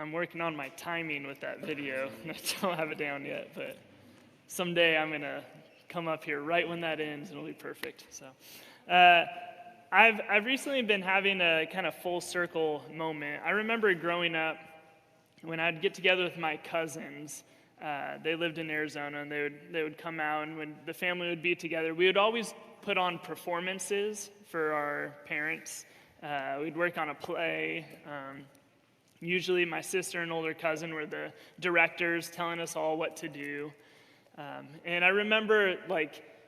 I'm working on my timing with that video, and I don't have it down yet, but someday I'm going to come up here right when that ends, and it'll be perfect. So, I've recently been having a kind of full circle moment. I remember growing up when I'd get together with my cousins. They lived in Arizona, and they would come out, and when the family would be together, we would always put on performances for our parents. We'd work on a play. Usually my sister and older cousin were the directors telling us all what to do. And I remember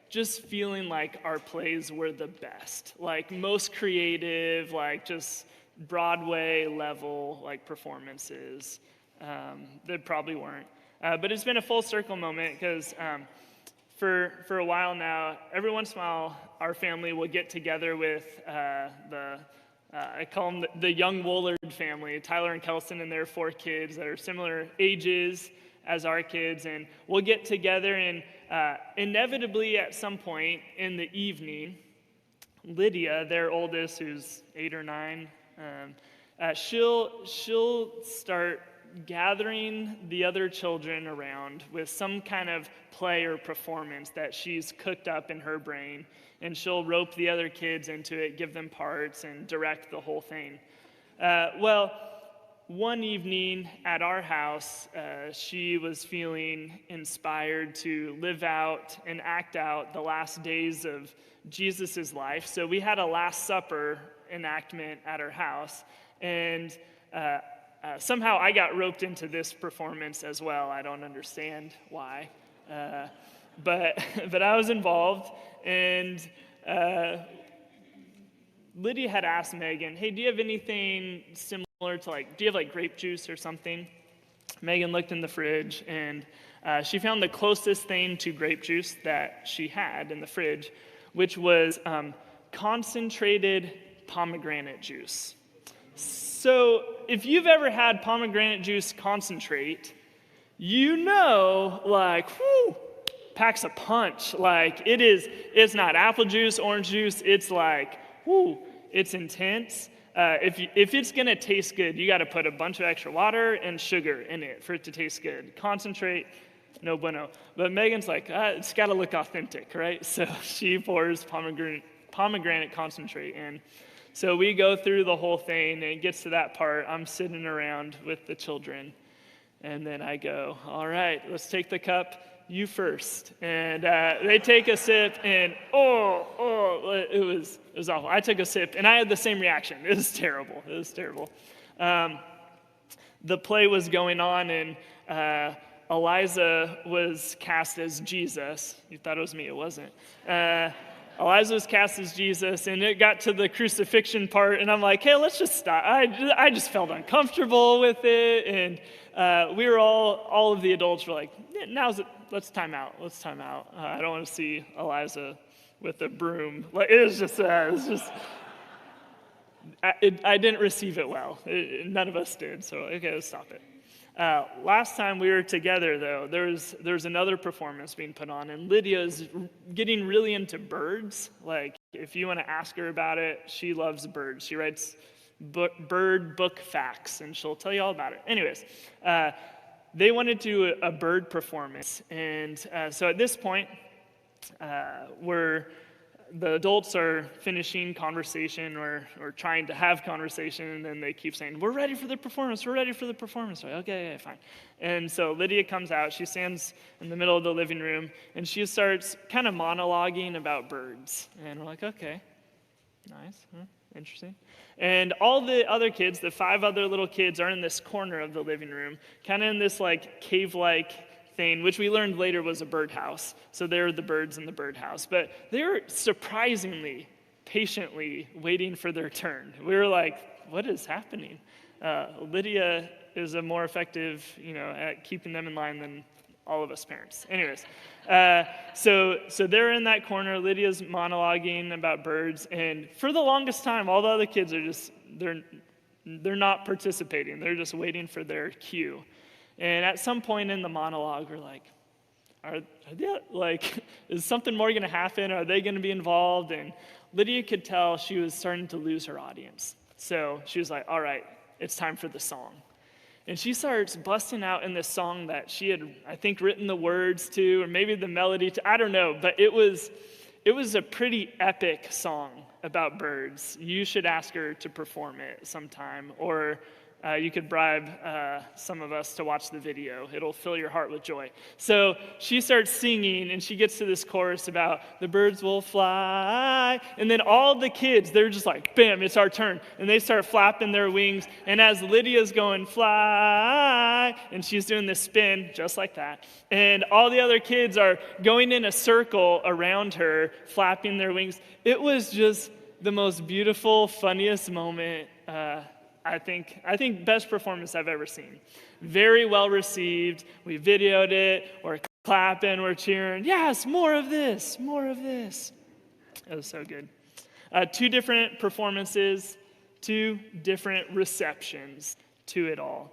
just feeling like our plays were the best, most creative, just Broadway level performances. They probably weren't. But it's been a full circle moment because for a while now, every once in a while, our family will get together with I call them the young Woolard family, Tyler and Kelson and their 4 kids that are similar ages as our kids, and we'll get together, and inevitably at some point in the evening, Lydia, their oldest, who's 8 or 9, she'll start gathering the other children around with some kind of play or performance that she's cooked up in her brain, and she'll rope the other kids into it, give them parts, and direct the whole thing. One evening at our house, she was feeling inspired to live out and act out the last days of Jesus' life. So we had a Last Supper enactment at our house, and somehow I got roped into this performance as well. I don't understand why, but I was involved, and Lydia had asked Megan, "Hey, do you have anything similar to do you have grape juice or something?" Megan looked in the fridge, and she found the closest thing to grape juice that she had in the fridge, which was concentrated pomegranate juice. So if you've ever had pomegranate juice concentrate, whew, packs a punch. It's not apple juice, orange juice. It's whew, it's intense. If it's going to taste good, you got to put a bunch of extra water and sugar in it for it to taste good. Concentrate, no bueno. But Megan's it's got to look authentic, right? So she pours pomegranate concentrate in. So we go through the whole thing, and it gets to that part. I'm sitting around with the children, and then I go, "All right, let's take the cup. You first." And they take a sip, and it was awful. I took a sip, and I had the same reaction. It was terrible. The play was going on, and Eliza was cast as Jesus. You thought it was me. It wasn't. Eliza was cast as Jesus, and it got to the crucifixion part, and I'm like, "Hey, let's just stop." I just felt uncomfortable with it, and we were all of the adults were like, "Yeah, let's time out. I don't want to see Eliza with a broom." It was just, I didn't receive it well. None of us did, so okay, let's stop it. Last time we were together, though, there's another performance being put on, and Lydia's getting really into birds. If you want to ask her about it, she loves birds. She writes bird book facts, and she'll tell you all about it. Anyways, they wanted to do a bird performance, and so at this point, the adults are finishing conversation or trying to have conversation, and then they keep saying, "We're ready for the performance. We're ready for the performance." Like, okay, fine. And so Lydia comes out. She stands in the middle of the living room, and she starts kind of monologuing about birds. And we're like, okay, nice, interesting. And all the other kids, the 5 other little kids, are in this corner of the living room, kind of in this cave-like thing, which we learned later was a birdhouse. So they're the birds in the birdhouse. But they were surprisingly, patiently waiting for their turn. We were like, what is happening? Lydia is more effective, at keeping them in line than all of us parents. Anyways, so they're in that corner. Lydia's monologuing about birds, and for the longest time, all the other kids are they're not participating. They're just waiting for their cue. And at some point in the monologue, we're like, is something more going to happen? Are they going to be involved? And Lydia could tell she was starting to lose her audience. So she was like, all right, it's time for the song. And she starts busting out in this song that she had, I think, written the words to, or maybe the melody to, I don't know, but it was a pretty epic song about birds. You should ask her to perform it sometime, or you could bribe some of us to watch the video. It'll fill your heart with joy. So she starts singing, and she gets to this chorus about the birds will fly. And then all the kids, they're just like, bam, it's our turn. And they start flapping their wings. And as Lydia's going, fly, and she's doing this spin just like that. And all the other kids are going in a circle around her, flapping their wings. It was just the most beautiful, funniest moment. I think best performance I've ever seen. Very well received. We videoed it. We're clapping. We're cheering. Yes, more of this. More of this. It was so good. 2 different performances, 2 different receptions to it all.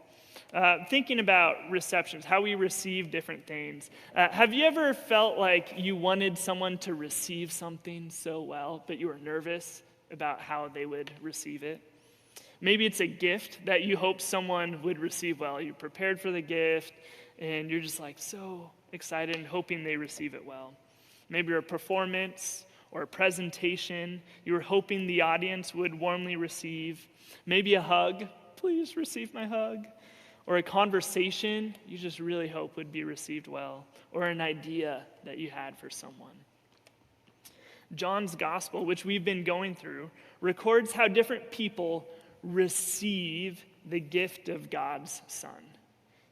Thinking about receptions, how we receive different things. Have you ever felt like you wanted someone to receive something so well, but you were nervous about how they would receive it? Maybe it's a gift that you hope someone would receive well. You prepared for the gift, and you're just like so excited and hoping they receive it well. Maybe a performance or a presentation you were hoping the audience would warmly receive. Maybe a hug, please receive my hug. Or a conversation you just really hope would be received well. Or an idea that you had for someone. John's gospel, which we've been going through, records how different people receive the gift of God's Son.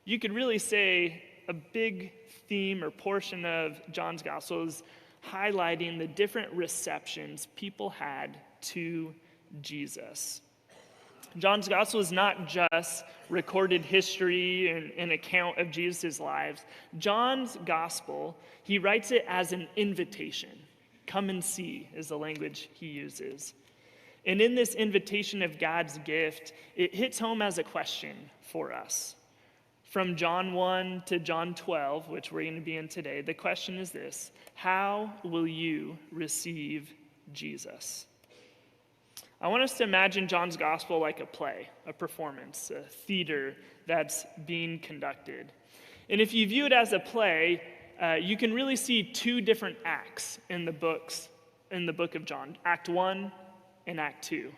You could really say a big theme or portion of John's gospel is highlighting the different receptions people had to Jesus. John's gospel is not just recorded history and an account of Jesus' lives. John's gospel, he writes it as an invitation. Come and see is the language he uses. And in this invitation of God's gift, it hits home as a question for us. From John 1 to John 12, which we're going to be in today, the question is this: how will you receive Jesus? I want us to imagine John's gospel like a play, a performance, a theater that's being conducted. And if you view it as a play, you can really see 2 different acts in the book of John, Act 1 and Act 2.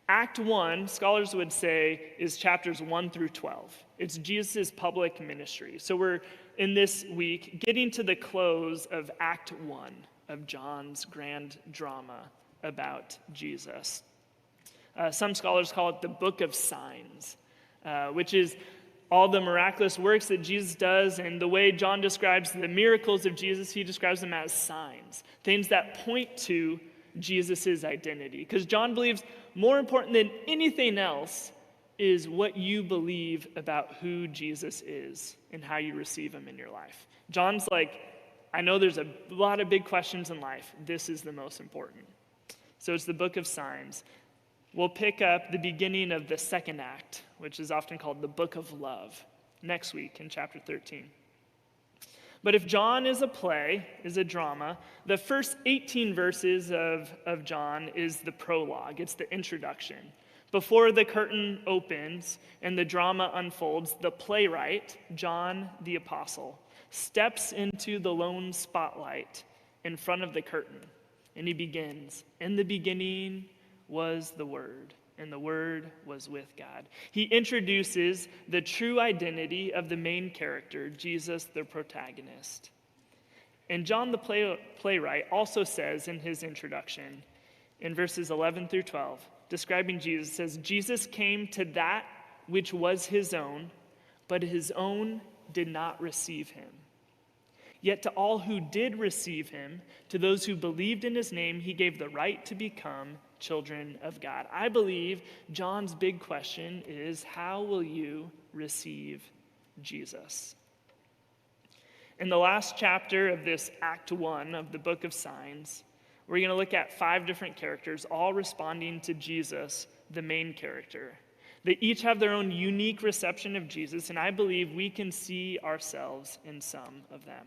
Act 1, scholars would say, is chapters 1 through 12. It's Jesus' public ministry. So we're, in this week, getting to the close of Act 1 of John's grand drama about Jesus. Some scholars call it the book of signs, which is all the miraculous works that Jesus does, and the way John describes the miracles of Jesus, he describes them as signs, things that point to Jesus' identity. Because John believes more important than anything else is what you believe about who Jesus is and how you receive him in your life. John's like, I know there's a lot of big questions in life. This is the most important. So it's the book of signs. We'll pick up the beginning of the second act, which is often called the book of love, next week in chapter 13. But if John is a play, is a drama, the first 18 verses of John is the prologue. It's the introduction. Before the curtain opens and the drama unfolds, the playwright, John the Apostle, steps into the lone spotlight in front of the curtain. And he begins, "In the beginning was the Word, and the Word was with God." He introduces the true identity of the main character, Jesus, the protagonist. And John the playwright also says in his introduction, in verses 11 through 12, describing Jesus, says, "Jesus came to that which was his own, but his own did not receive him. Yet to all who did receive him, to those who believed in his name, he gave the right to become children of God." I believe John's big question is, how will you receive Jesus? In the last chapter of this Act 1 of the book of signs, we're going to look at 5 different characters, all responding to Jesus, the main character. They each have their own unique reception of Jesus, and I believe we can see ourselves in some of them.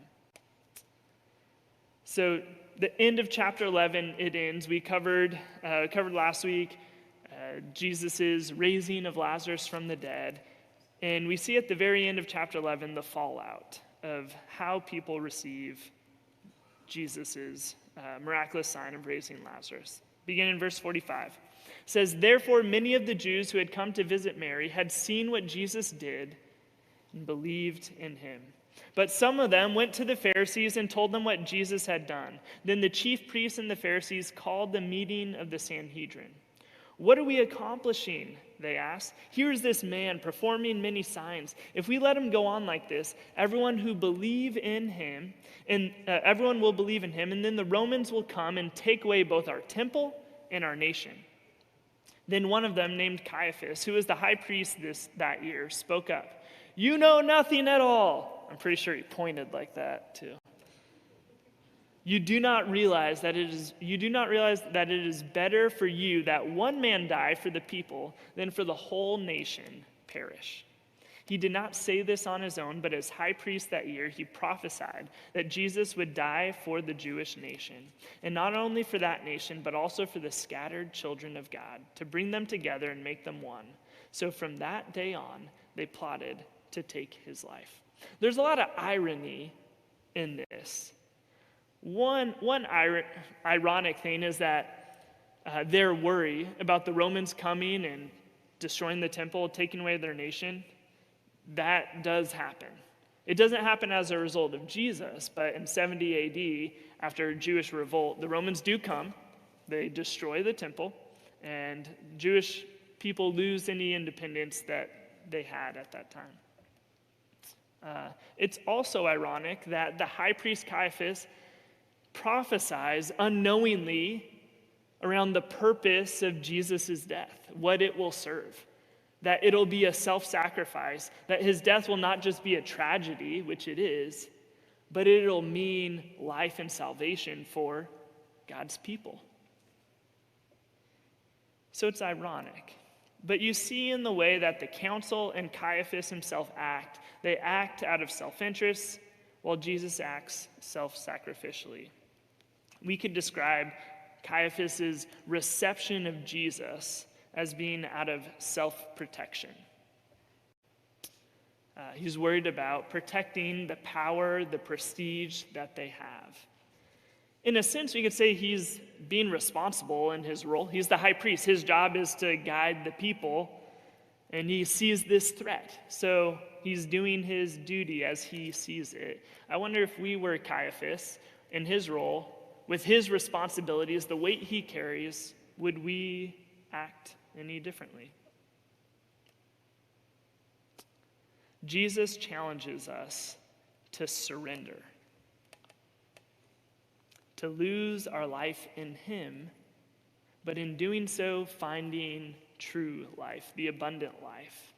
So the end of chapter 11, it ends. We covered last week Jesus' raising of Lazarus from the dead. And we see at the very end of chapter 11 the fallout of how people receive Jesus' miraculous sign of raising Lazarus. Beginning in verse 45. It says, "Therefore many of the Jews who had come to visit Mary had seen what Jesus did and believed in him. But some of them went to the Pharisees and told them what Jesus had done. Then the chief priests and the Pharisees called the meeting of the Sanhedrin. 'What are we accomplishing?' they asked. 'Here is this man performing many signs. If we let him go on like this, everyone will believe in him, and then the Romans will come and take away both our temple and our nation.' Then one of them, named Caiaphas, who was the high priest that year, spoke up. 'You know nothing at all.'" I'm pretty sure he pointed like that too. You do not realize that it is better for you that one man die for the people than for the whole nation perish." He did not say this on his own, but as high priest that year, he prophesied that Jesus would die for the Jewish nation, and not only for that nation, but also for the scattered children of God, to bring them together and make them one. So from that day on, they plotted to take his life. There's a lot of irony in this. One ironic thing is that their worry about the Romans coming and destroying the temple, taking away their nation, that does happen. It doesn't happen as a result of Jesus, but in 70 AD, after a Jewish revolt, the Romans do come, they destroy the temple, and Jewish people lose any independence that they had at that time. It's also ironic that the high priest Caiaphas prophesies unknowingly around the purpose of Jesus' death, what it will serve, that it'll be a self-sacrifice, that his death will not just be a tragedy, which it is, but it'll mean life and salvation for God's people. So it's ironic. But you see in the way that the council and Caiaphas himself act, they act out of self-interest, while Jesus acts self-sacrificially. We could describe Caiaphas' reception of Jesus as being out of self-protection. He's worried about protecting the power, the prestige that they have. In a sense, we could say he's being responsible in his role. He's the high priest. His job is to guide the people, and he sees this threat. So he's doing his duty as he sees it. I wonder if we were Caiaphas in his role, with his responsibilities, the weight he carries, would we act any differently? Jesus challenges us to surrender, to lose our life in him, but in doing so, finding true life, the abundant life.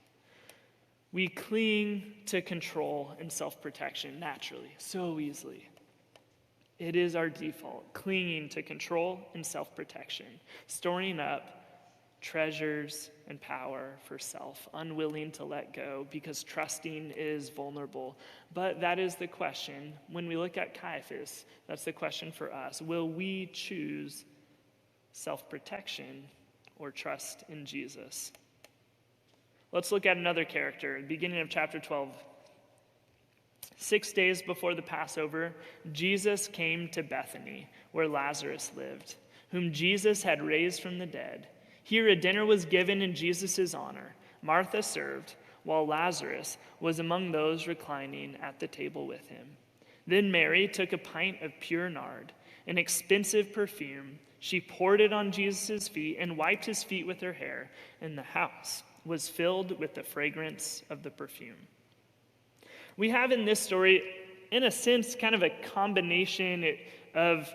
We cling to control and self-protection naturally, so easily. It is our default, clinging to control and self-protection, storing up treasures and power for self, unwilling to let go because trusting is vulnerable. But that is the question. When we look at Caiaphas, that's the question for us. Will we choose self-protection or trust in Jesus? Let's look at another character, beginning of chapter 12. 6 days before the Passover, Jesus came to Bethany, where Lazarus lived, whom Jesus had raised from the dead. Here a dinner was given in Jesus' honor. Martha served, while Lazarus was among those reclining at the table with him. Then Mary took a pint of pure nard, an expensive perfume. She poured it on Jesus' feet and wiped his feet with her hair, and the house was filled with the fragrance of the perfume. We have in this story, in a sense, kind of a combination of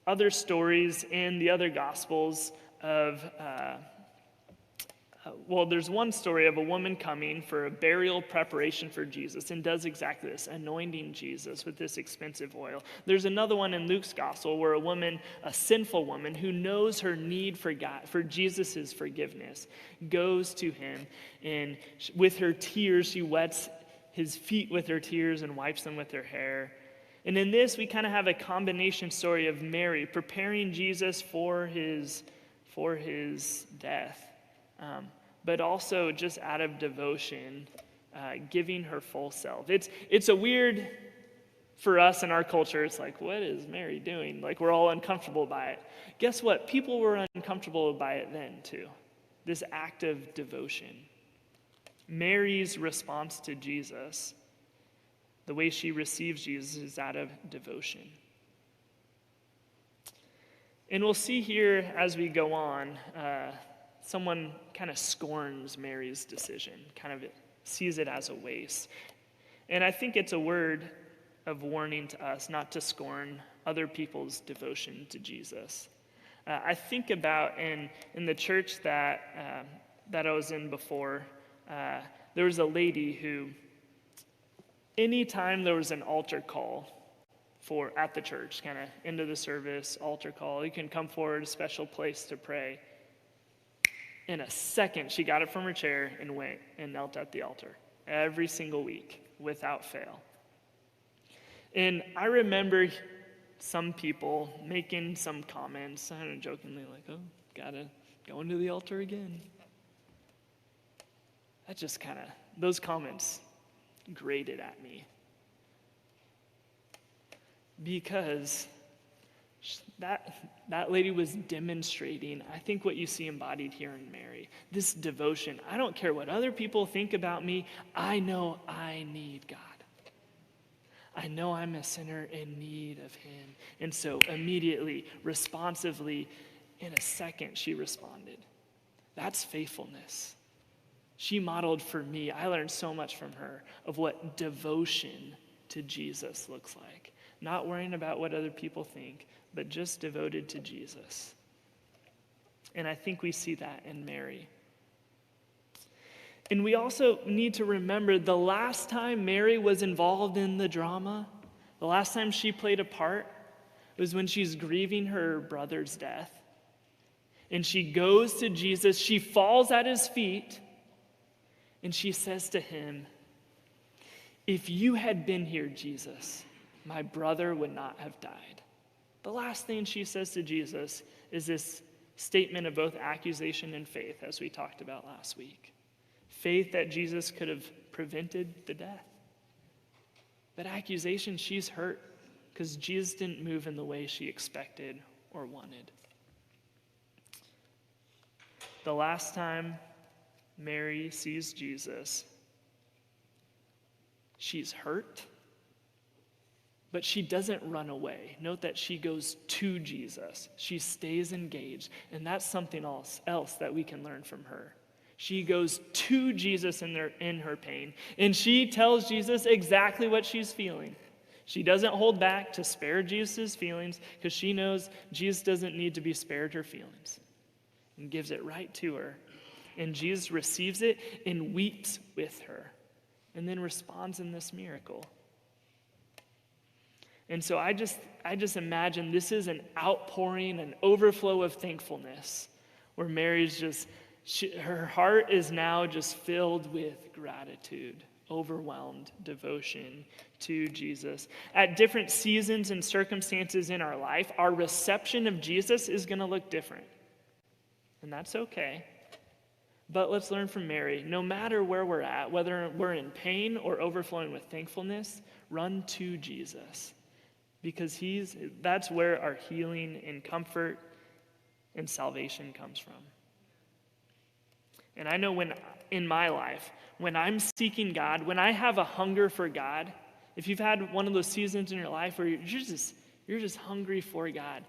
other stories in the other Gospels of, there's one story of a woman coming for a burial preparation for Jesus and does exactly this, anointing Jesus with this expensive oil. There's another one in Luke's Gospel where a sinful woman who knows her need for God, for Jesus' forgiveness, goes to him, and with her tears, she wets his feet with her tears and wipes them with her hair. And in this, we kind of have a combination story of Mary preparing Jesus for his death. but also just out of devotion, giving her full self. It's a weird, for us in our culture, it's like, what is Mary doing? Like, we're all uncomfortable by it. Guess what? People were uncomfortable by it then, too. This act of devotion. Mary's response to Jesus, the way she receives Jesus, is out of devotion. And we'll see here as we go on, someone kind of scorns Mary's decision, kind of sees it as a waste. And I think it's a word of warning to us not to scorn other people's devotion to Jesus. I think about in the church that I was in before, there was a lady who, anytime there was an altar call at the church, kind of end of the service, altar call, you can come forward, a special place to pray. In a second, she got up from her chair and went and knelt at the altar every single week without fail. And I remember some people making some comments, kind of jokingly, like, oh, gotta go into the altar again. That just kind of, those comments grated at me. Because that lady was demonstrating, I think, what you see embodied here in Mary, this devotion. I don't care what other people think about me. I know I need God. I know I'm a sinner in need of him. And so immediately, responsively, in a second, she responded. That's faithfulness. She modeled for me. I learned so much from her of what devotion to Jesus looks like. Not worrying about what other people think, but just devoted to Jesus. And I think we see that in Mary. And we also need to remember the last time Mary was involved in the drama, the last time she played a part, was when she's grieving her brother's death. And she goes to Jesus, she falls at his feet, and she says to him, "If you had been here, Jesus, my brother would not have died." The last thing she says to Jesus is this statement of both accusation and faith, as we talked about last week. Faith that Jesus could have prevented the death. But accusation, she's hurt because Jesus didn't move in the way she expected or wanted. The last time Mary sees Jesus, she's hurt, but she doesn't run away. Note that she goes to Jesus. She stays engaged, and that's something else that we can learn from her. She goes to Jesus in her pain, and she tells Jesus exactly what she's feeling. She doesn't hold back to spare Jesus' feelings because she knows Jesus doesn't need to be spared her feelings, and gives it right to her. And Jesus receives it and weeps with her, and then responds in this miracle. And so I just imagine this is an outpouring, an overflow of thankfulness, where Mary's just, her heart is now just filled with gratitude, overwhelmed devotion to Jesus. At different seasons and circumstances in our life, our reception of Jesus is going to look different. And that's okay. But let's learn from Mary. No matter where we're at, whether we're in pain or overflowing with thankfulness, run to Jesus. Because that's where our healing and comfort and salvation comes from. And I know in my life, when I'm seeking God, when I have a hunger for God, if you've had one of those seasons in your life where you're just hungry for God,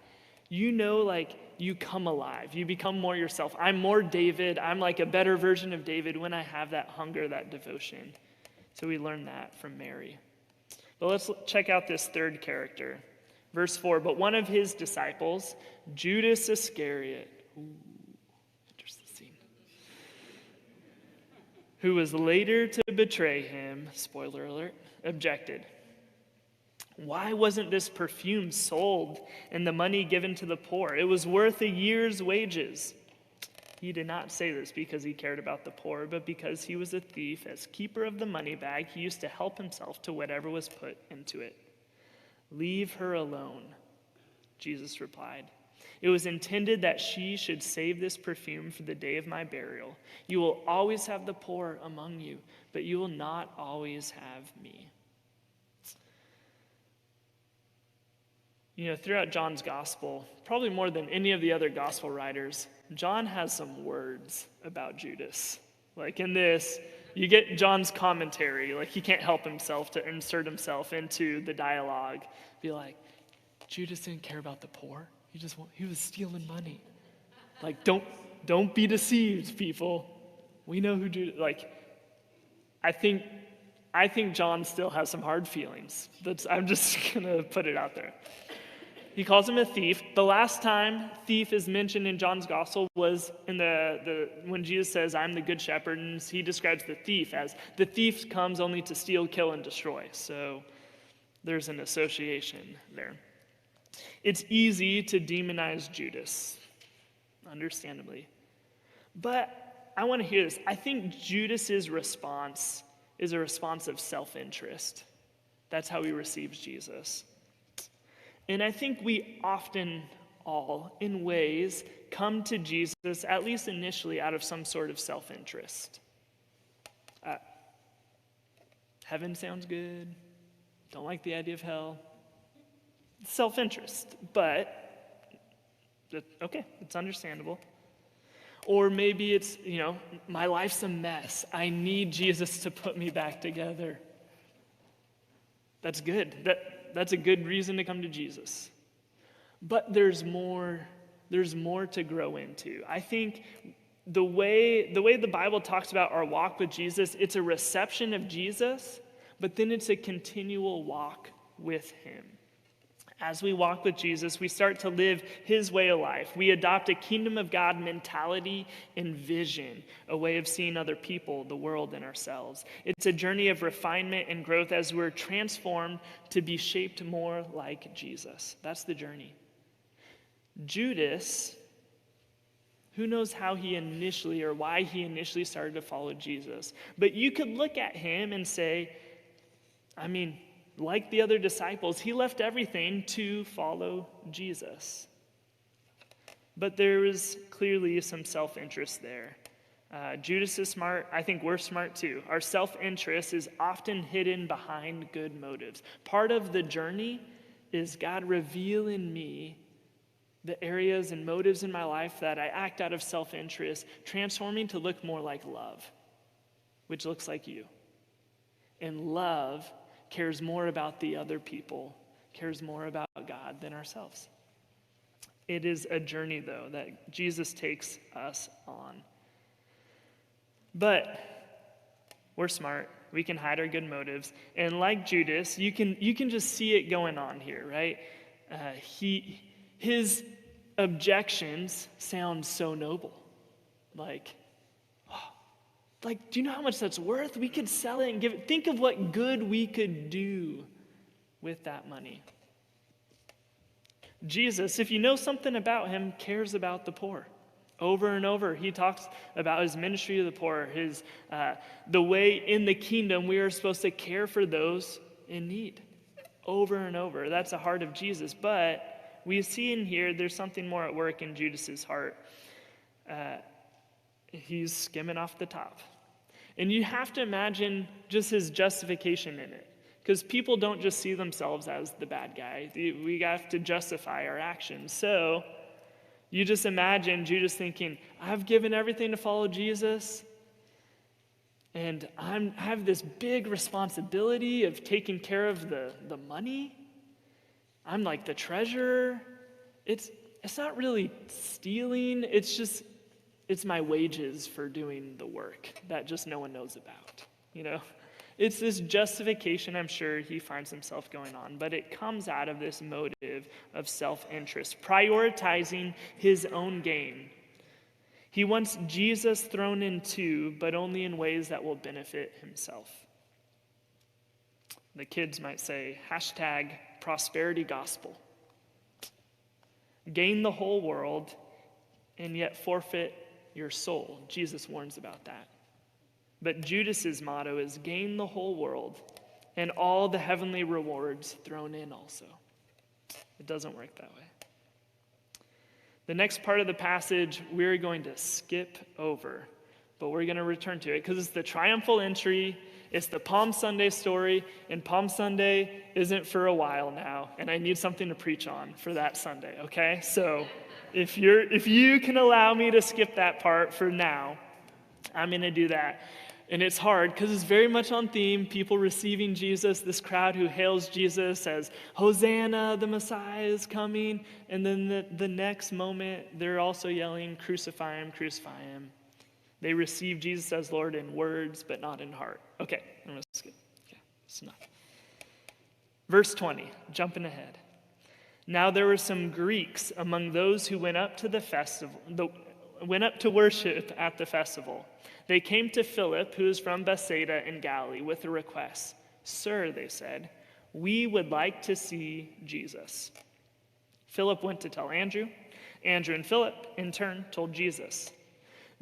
you know, like, you come alive. You become more yourself. I'm more David. I'm like a better version of David when I have that hunger, that devotion. So we learn that from Mary. But let's check out this third character. Verse 4, but one of his disciples, Judas Iscariot, who was later to betray him, spoiler alert, objected. Why wasn't this perfume sold and the money given to the poor? It was worth a year's wages. He did not say this because he cared about the poor, but because he was a thief. As keeper of the money bag, he used to help himself to whatever was put into it. Leave her alone, Jesus replied. It was intended that she should save this perfume for the day of my burial. You will always have the poor among you, but you will not always have me. You know, throughout John's gospel, probably more than any of the other gospel writers, John has some words about Judas. Like in this, you get John's commentary. Like he can't help himself to insert himself into the dialogue. Be like, Judas didn't care about the poor. He was stealing money. Like, don't be deceived, people. We know who Judas. Like, I think John still has some hard feelings. I'm just gonna put it out there. He calls him a thief. The last time thief is mentioned in John's gospel was in when Jesus says, I'm the good shepherd, and he describes the thief as the thief comes only to steal, kill, and destroy. So there's an association there. It's easy to demonize Judas, understandably. But I want to hear this. I think Judas's response is a response of self-interest. That's how he receives Jesus. And I think we often all, in ways, come to Jesus, at least initially, out of some sort of self-interest. Heaven sounds good. Don't like the idea of hell. Self-interest, but okay, it's understandable. Or maybe it's, my life's a mess. I need Jesus to put me back together. That's good. That's a good reason to come to Jesus. But there's more to grow into. I think the way the Bible talks about our walk with Jesus, it's a reception of Jesus, but then it's a continual walk with him. As we walk with Jesus, we start to live his way of life. We adopt a kingdom of God mentality and vision, a way of seeing other people, the world, and ourselves. It's a journey of refinement and growth as we're transformed to be shaped more like Jesus. That's the journey. Judas, who knows how he initially or why he initially started to follow Jesus? But you could look at him and say, like the other disciples, he left everything to follow Jesus. But there was clearly some self-interest there. Judas is smart. I think we're smart too. Our self-interest is often hidden behind good motives. Part of the journey is God reveal in me the areas and motives in my life that I act out of self-interest, transforming to look more like love, which looks like you. And love cares more about the other people, cares more about God than ourselves. It is a journey, though, that Jesus takes us on. But we're smart. We can hide our good motives. And like Judas, you can just see it going on here, right? His objections sound so noble. Do you know how much that's worth? We could sell it and give it. Think of what good we could do with that money. Jesus, if you know something about him, cares about the poor. Over and over, he talks about his ministry to the poor, the way in the kingdom we are supposed to care for those in need. Over and over. That's the heart of Jesus. But we see in here there's something more at work in Judas's heart. He's skimming off the top. And you have to imagine just his justification in it. Because people don't just see themselves as the bad guy. We have to justify our actions. So you just imagine Judas thinking, I've given everything to follow Jesus, and I have this big responsibility of taking care of the money. I'm like the treasurer. It's not really stealing. It's my wages for doing the work that just no one knows about, It's this justification I'm sure he finds himself going on, but it comes out of this motive of self-interest, prioritizing his own gain. He wants Jesus thrown in too, but only in ways that will benefit himself. The kids might say, #prosperity gospel. Gain the whole world and yet forfeit your soul. Jesus warns about that. But Judas's motto is gain the whole world and all the heavenly rewards thrown in also. It doesn't work that way. The next part of the passage we're going to skip over, but we're going to return to it because it's the triumphal entry. It's the Palm Sunday story, and Palm Sunday isn't for a while now, and I need something to preach on for that Sunday, okay? So if you can allow me to skip that part for now, I'm going to do that. And it's hard because it's very much on theme, people receiving Jesus, this crowd who hails Jesus as, Hosanna, the Messiah is coming. And then the next moment, they're also yelling, crucify him, crucify him. They receive Jesus as Lord in words, but not in heart. Okay, I'm going to skip. Okay, that's enough. Verse 20, jumping ahead. Now there were some Greeks among those who went up to the festival, went up to worship at the festival. They came to Philip, who is from Bethsaida in Galilee, with a request. Sir, they said, we would like to see Jesus. Philip went to tell Andrew. Andrew and Philip, in turn, told Jesus.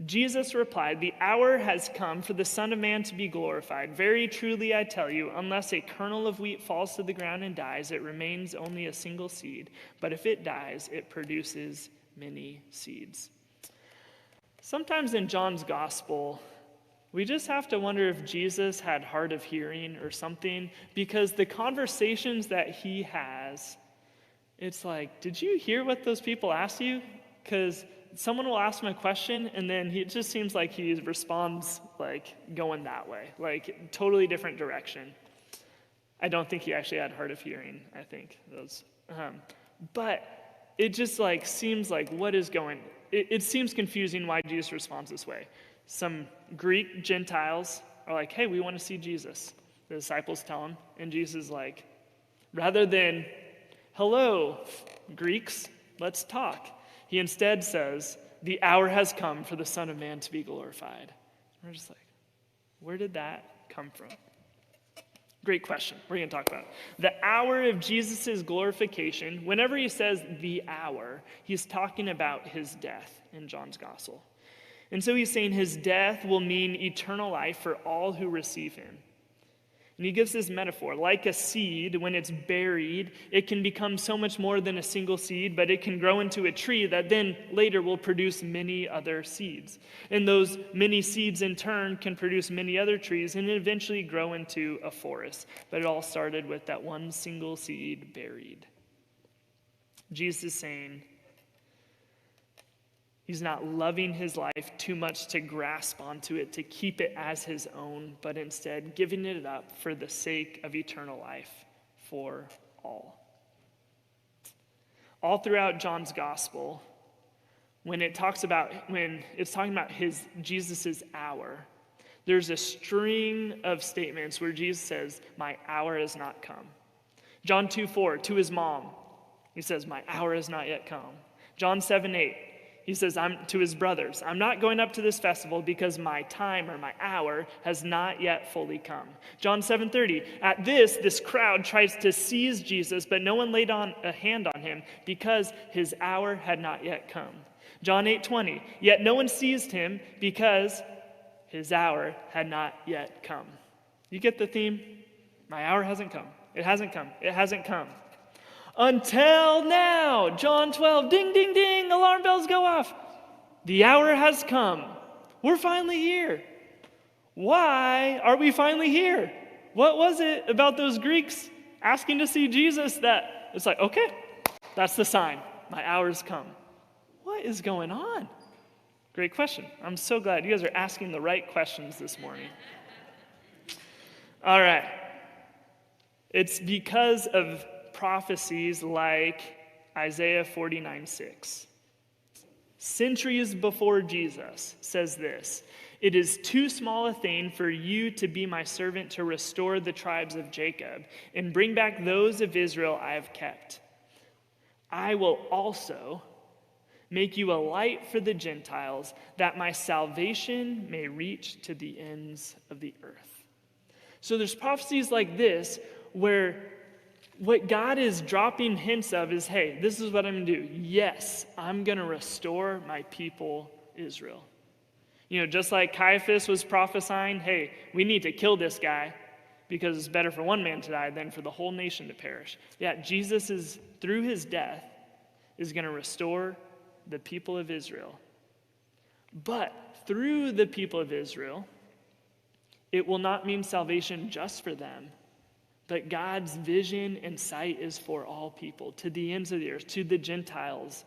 Jesus replied, the hour has come for the Son of Man to be glorified. Very truly I tell you, unless a kernel of wheat falls to the ground and dies, it remains only a single seed. But if it dies, it produces many seeds. Sometimes in John's gospel, we just have to wonder if Jesus had hard of hearing or something, because the conversations that he has, it's like, did you hear what those people asked you? Because someone will ask him a question, and then it just seems like he responds like going that way, like totally different direction. I don't think he actually had hard of hearing, I think. But it just like seems like what is going it seems confusing why Jesus responds this way. Some Greek Gentiles are like, hey, we want to see Jesus. The disciples tell him, and Jesus is like, rather than, hello, Greeks, let's talk, he instead says, the hour has come for the Son of Man to be glorified. We're just like, where did that come from? Great question. We're going to talk about it. The hour of Jesus' glorification, whenever he says the hour, he's talking about his death in John's gospel. And so he's saying his death will mean eternal life for all who receive him. And he gives this metaphor. Like a seed, when it's buried, it can become so much more than a single seed, but it can grow into a tree that then later will produce many other seeds. And those many seeds in turn can produce many other trees and eventually grow into a forest. But it all started with that one single seed buried. Jesus is saying, he's not loving his life too much to grasp onto it, to keep it as his own, but instead giving it up for the sake of eternal life for all. All throughout John's gospel, when it's talking about Jesus' hour, there's a string of statements where Jesus says, my hour has not come. John 2:4, to his mom, he says, my hour has not yet come. John 7:8, he says to his brothers, I'm not going up to this festival because my time or my hour has not yet fully come. John 7:30, at this crowd tries to seize Jesus, but no one laid on a hand on him because his hour had not yet come. John 8:20, yet no one seized him because his hour had not yet come. You get the theme? My hour hasn't come. It hasn't come. It hasn't come. Until now, John 12, ding, ding, ding, alarm bells go off. The hour has come. We're finally here. Why are we finally here? What was it about those Greeks asking to see Jesus that it's like, okay, that's the sign. My hour's come. What is going on? Great question. I'm so glad you guys are asking the right questions this morning. All right. It's because of prophecies like Isaiah 49:6. Centuries before Jesus says this, it is too small a thing for you to be my servant to restore the tribes of Jacob and bring back those of Israel I have kept. I will also make you a light for the Gentiles, that my salvation may reach to the ends of the earth. So there's prophecies like this where what God is dropping hints of is, hey, this is what I'm going to do. Yes, I'm going to restore my people, Israel. You know, just like Caiaphas was prophesying, hey, we need to kill this guy because it's better for one man to die than for the whole nation to perish. Yeah, Jesus is, through his death, is going to restore the people of Israel. But through the people of Israel, it will not mean salvation just for them, but God's vision and sight is for all people, to the ends of the earth, to the Gentiles.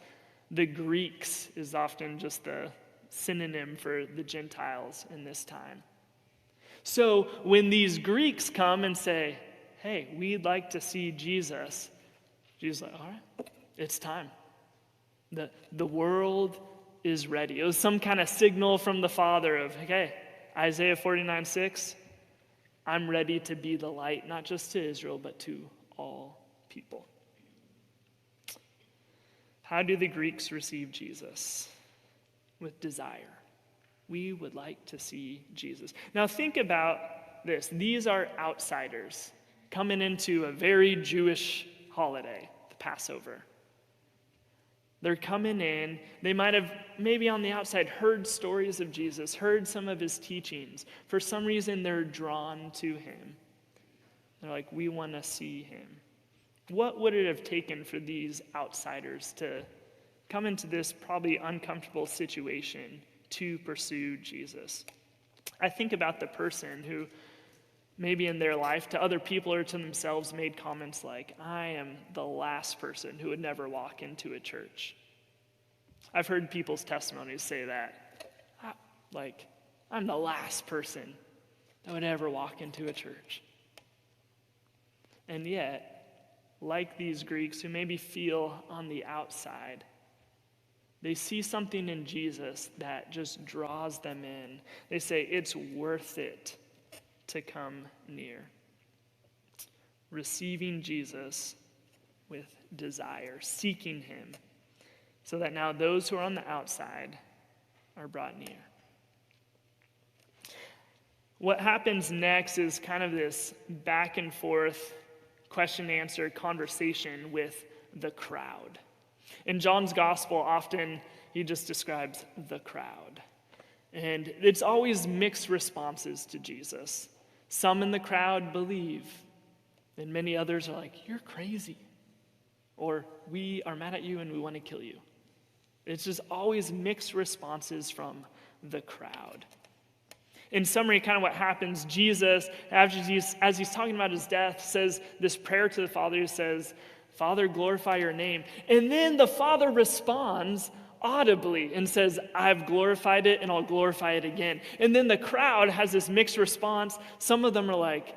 The Greeks is often just the synonym for the Gentiles in this time. So when these Greeks come and say, hey, we'd like to see Jesus, Jesus is like, all right, it's time. The world is ready. It was some kind of signal from the Father of, okay, Isaiah 49:6, I'm ready to be the light, not just to Israel, but to all people. How do the Greeks receive Jesus? With desire. We would like to see Jesus. Now think about this. These are outsiders coming into a very Jewish holiday, the Passover. They're coming in. They might have, maybe on the outside, heard stories of Jesus, heard some of his teachings. For some reason, they're drawn to him. They're like, we want to see him. What would it have taken for these outsiders to come into this probably uncomfortable situation to pursue Jesus? I think about the person who maybe in their life to other people or to themselves made comments like, I am the last person who would never walk into a church. I've heard people's testimonies say that. Like, I'm the last person that would ever walk into a church. And yet, like these Greeks who maybe feel on the outside, they see something in Jesus that just draws them in. They say, it's worth it to come near. Receiving Jesus with desire, seeking him, so that now those who are on the outside are brought near. What happens next is kind of this back and forth question-answer conversation with the crowd. In John's gospel, often he just describes the crowd. And it's always mixed responses to Jesus. Some in the crowd believe, and many others are like, you're crazy. Or we are mad at you and we want to kill you. It's just always mixed responses from the crowd. In summary, kind of what happens, Jesus, as he's talking about his death, says this prayer to the Father. He says, Father, glorify your name. And then the Father responds audibly and says, I've glorified it and I'll glorify it again. And then the crowd has this mixed response. Some of them are like,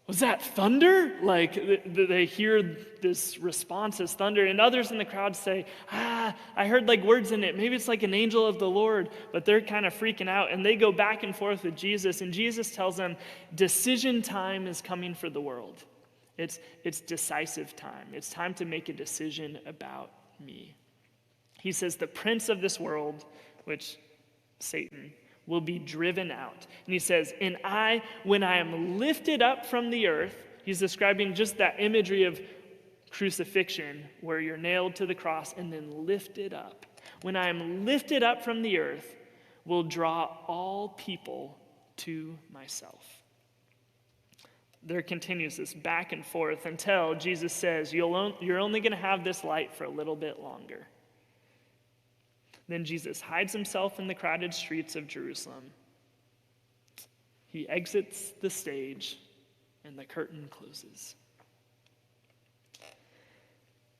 was that thunder? Like they hear this response as thunder. And others in the crowd say, I heard like words in it. Maybe it's like an angel of the Lord. But they're kind of freaking out. And they go back and forth with Jesus. And Jesus tells them, decision time is coming for the world. It's decisive time. It's time to make a decision about me. He says the prince of this world, which Satan, will be driven out. And he says, and when I am lifted up from the earth, he's describing just that imagery of crucifixion, where you're nailed to the cross and then lifted up. When I am lifted up from the earth, will draw all people to myself. There continues this back and forth until Jesus says, you're only going to have this light for a little bit longer. Then Jesus hides himself in the crowded streets of Jerusalem. He exits the stage, and the curtain closes.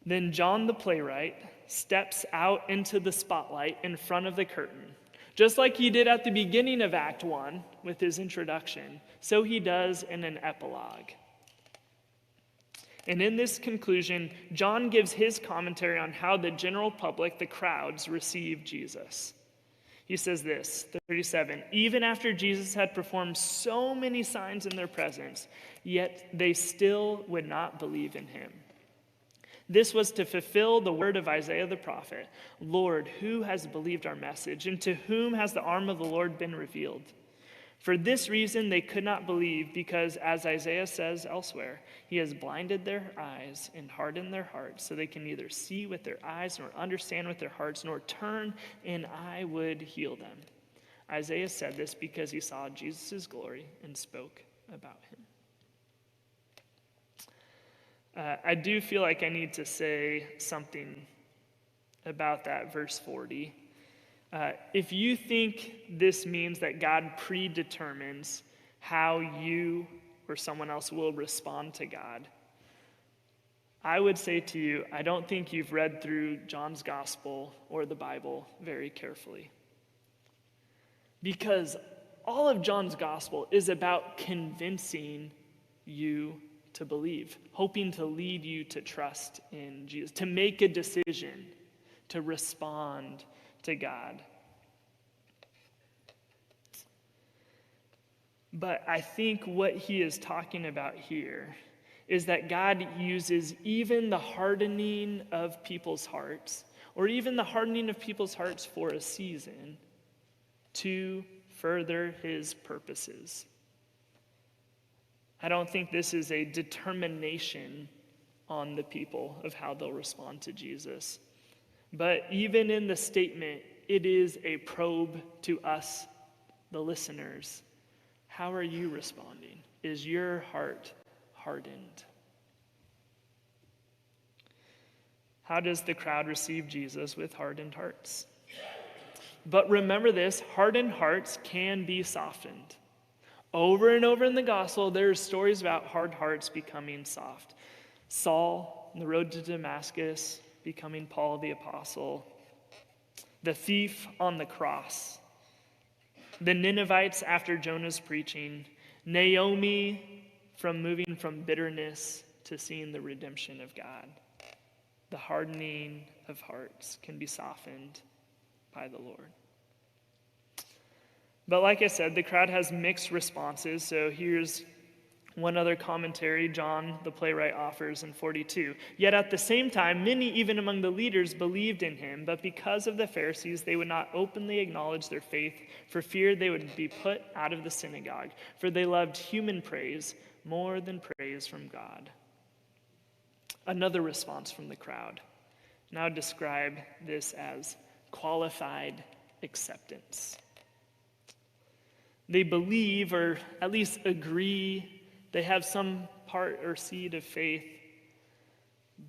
Then John the playwright steps out into the spotlight in front of the curtain. Just like he did at the beginning of Act 1 with his introduction, so he does in an epilogue. And in this conclusion, John gives his commentary on how the general public, the crowds, receive Jesus. He says this, 37, even after Jesus had performed so many signs in their presence, yet they still would not believe in him. This was to fulfill the word of Isaiah the prophet, Lord, who has believed our message, and to whom has the arm of the Lord been revealed? For this reason they could not believe, because as Isaiah says elsewhere, he has blinded their eyes and hardened their hearts, so they can neither see with their eyes nor understand with their hearts, nor turn, and I would heal them. Isaiah said this because he saw Jesus' glory and spoke about him. I do feel like I need to say something about that, verse 40. If you think this means that God predetermines how you or someone else will respond to God, I would say to you, I don't think you've read through John's gospel or the Bible very carefully. Because all of John's gospel is about convincing you to believe, hoping to lead you to trust in Jesus, to make a decision, to respond to God. But I think what he is talking about here is that God uses even the hardening of people's hearts, or even the hardening of people's hearts for a season, to further his purposes. I don't think this is a determination on the people of how they'll respond to Jesus. But even in the statement, it is a probe to us, the listeners. How are you responding? Is your heart hardened? How does the crowd receive Jesus? With hardened hearts. But remember this, hardened hearts can be softened. Over and over in the gospel, there are stories about hard hearts becoming soft. Saul, on the road to Damascus, becoming Paul the apostle. The thief on the cross. The Ninevites after Jonah's preaching. Naomi from moving from bitterness to seeing the redemption of God. The hardening of hearts can be softened by the Lord. But like I said, the crowd has mixed responses. So here's one other commentary John, the playwright, offers in 42. Yet at the same time, many even among the leaders believed in him, but because of the Pharisees, they would not openly acknowledge their faith for fear they would be put out of the synagogue, for they loved human praise more than praise from God. Another response from the crowd. Now describe this as qualified acceptance. They believe, or at least agree, they have some part or seed of faith,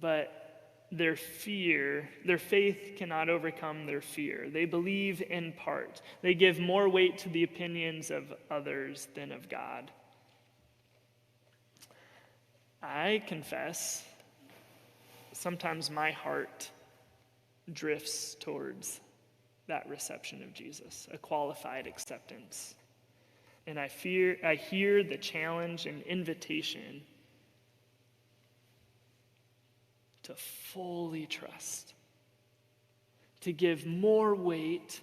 but their faith cannot overcome their fear. They believe in part. They give more weight to the opinions of others than of God. I confess, sometimes my heart drifts towards that reception of Jesus, a qualified acceptance. And I hear the challenge and invitation to fully trust, to give more weight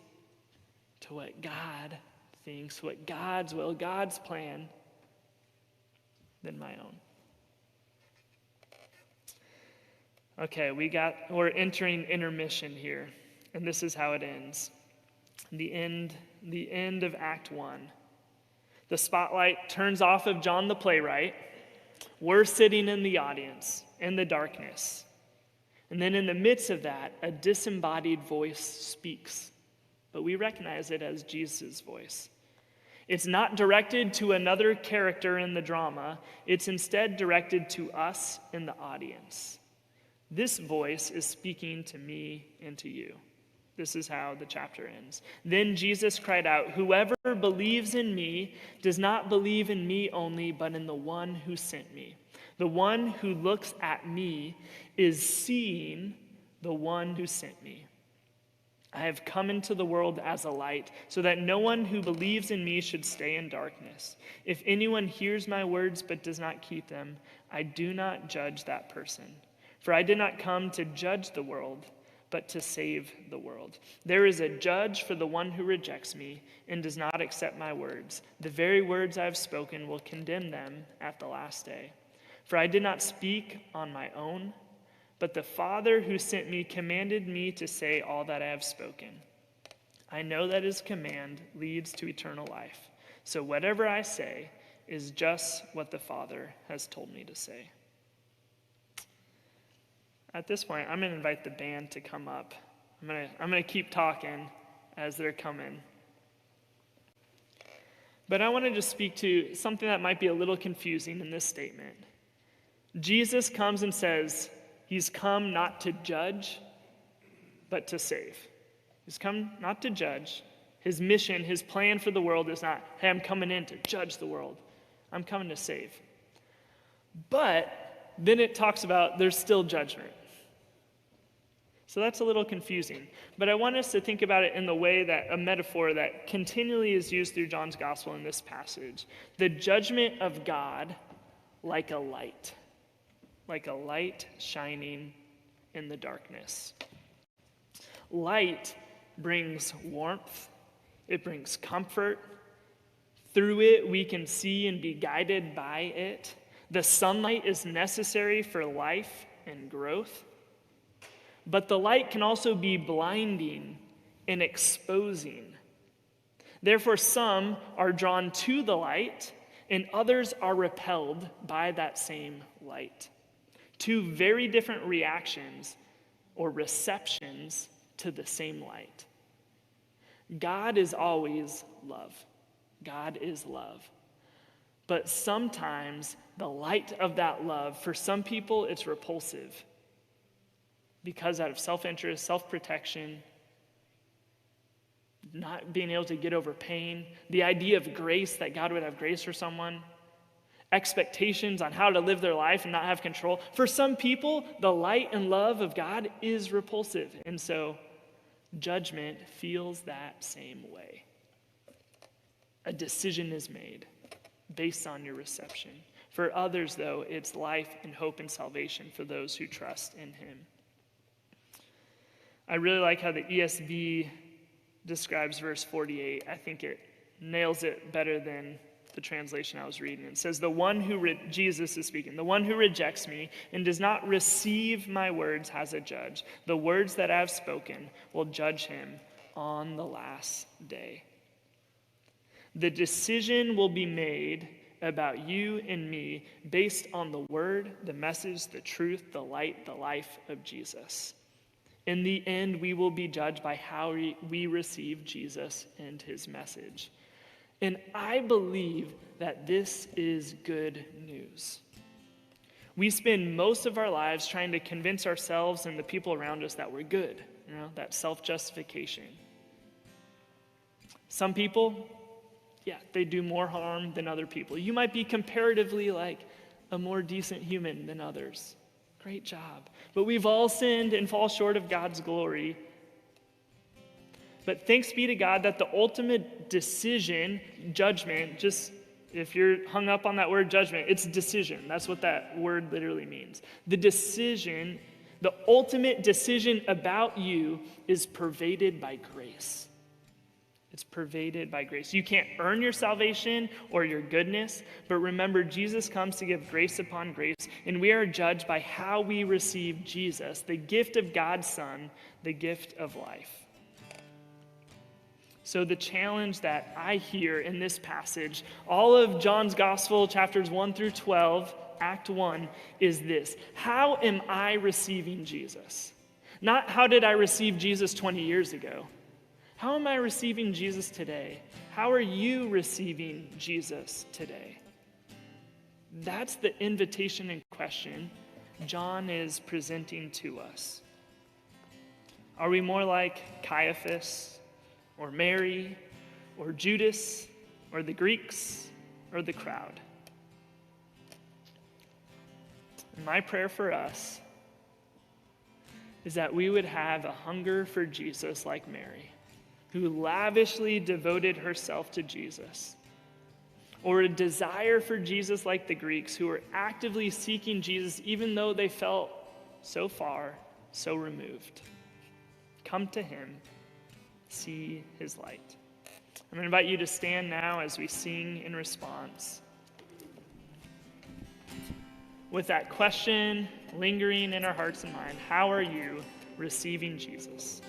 to what God thinks, what God's will, God's plan, than my own. Okay, we're entering intermission here, and this is how it ends. The end of Act 1. The spotlight turns off of John the playwright. We're sitting in the audience, in the darkness. And then in the midst of that, a disembodied voice speaks, but we recognize it as Jesus' voice. It's not directed to another character in the drama. It's instead directed to us in the audience. This voice is speaking to me and to you. This is how the chapter ends. Then Jesus cried out, "Whoever believes in me does not believe in me only, but in the one who sent me. The one who looks at me is seeing the one who sent me. I have come into the world as a light, so that no one who believes in me should stay in darkness. If anyone hears my words but does not keep them, I do not judge that person. For I did not come to judge the world, but to save the world. There is a judge for the one who rejects me and does not accept my words. The very words I have spoken will condemn them at the last day. For I did not speak on my own, but the Father who sent me commanded me to say all that I have spoken. I know that his command leads to eternal life. So whatever I say is just what the Father has told me to say." At this point, I'm going to invite the band to come up. I'm going to keep talking as they're coming. But I want to just speak to something that might be a little confusing in this statement. Jesus comes and says he's come not to judge, but to save. He's come not to judge. His mission, his plan for the world is not, hey, I'm coming in to judge the world. I'm coming to save. But then it talks about there's still judgment. So that's a little confusing. But I want us to think about it in the way that a metaphor that continually is used through John's gospel in this passage. The judgment of God like a light shining in the darkness. Light brings warmth. It brings comfort. Through it, we can see and be guided by it. The sunlight is necessary for life and growth. But the light can also be blinding and exposing. Therefore, some are drawn to the light, and others are repelled by that same light. Two very different reactions or receptions to the same light. God is always love. God is love. But sometimes the light of that love, for some people, it's repulsive. Because out of self-interest, self-protection, not being able to get over pain, the idea of grace, that God would have grace for someone, expectations on how to live their life and not have control. For some people, the light and love of God is repulsive. And so judgment feels that same way. A decision is made based on your reception. For others, though, it's life and hope and salvation for those who trust in him. I really like how the ESV describes verse 48. I think it nails it better than the translation I was reading. It says, Jesus is speaking, the one who rejects me and does not receive my words has a judge. The words that I have spoken will judge him on the last day. The decision will be made about you and me based on the word, the message, the truth, the light, the life of Jesus. In the end, we will be judged by how we receive Jesus and his message. And I believe that this is good news. We spend most of our lives trying to convince ourselves and the people around us that we're good, that self-justification. Some people, they do more harm than other people. You might be comparatively like a more decent human than others. Great job. But we've all sinned and fall short of God's glory. But thanks be to God that the ultimate decision, judgment, just if you're hung up on that word judgment, it's decision. That's what that word literally means. The decision, the ultimate decision about you is pervaded by grace. It's pervaded by grace. You can't earn your salvation or your goodness, but remember, Jesus comes to give grace upon grace, and we are judged by how we receive Jesus, the gift of God's Son, the gift of life. So the challenge that I hear in this passage, all of John's Gospel, chapters 1 through 12, Act 1, is this. How am I receiving Jesus? Not how did I receive Jesus 20 years ago? How am I receiving Jesus today? How are you receiving Jesus today? That's the invitation and question John is presenting to us. Are we more like Caiaphas or Mary or Judas or the Greeks or the crowd? My prayer for us is that we would have a hunger for Jesus like Mary, who lavishly devoted herself to Jesus, or a desire for Jesus like the Greeks, who were actively seeking Jesus even though they felt so far, so removed. Come to him, see his light. I'm going to invite you to stand now as we sing in response. With that question lingering in our hearts and mind, how are you receiving Jesus?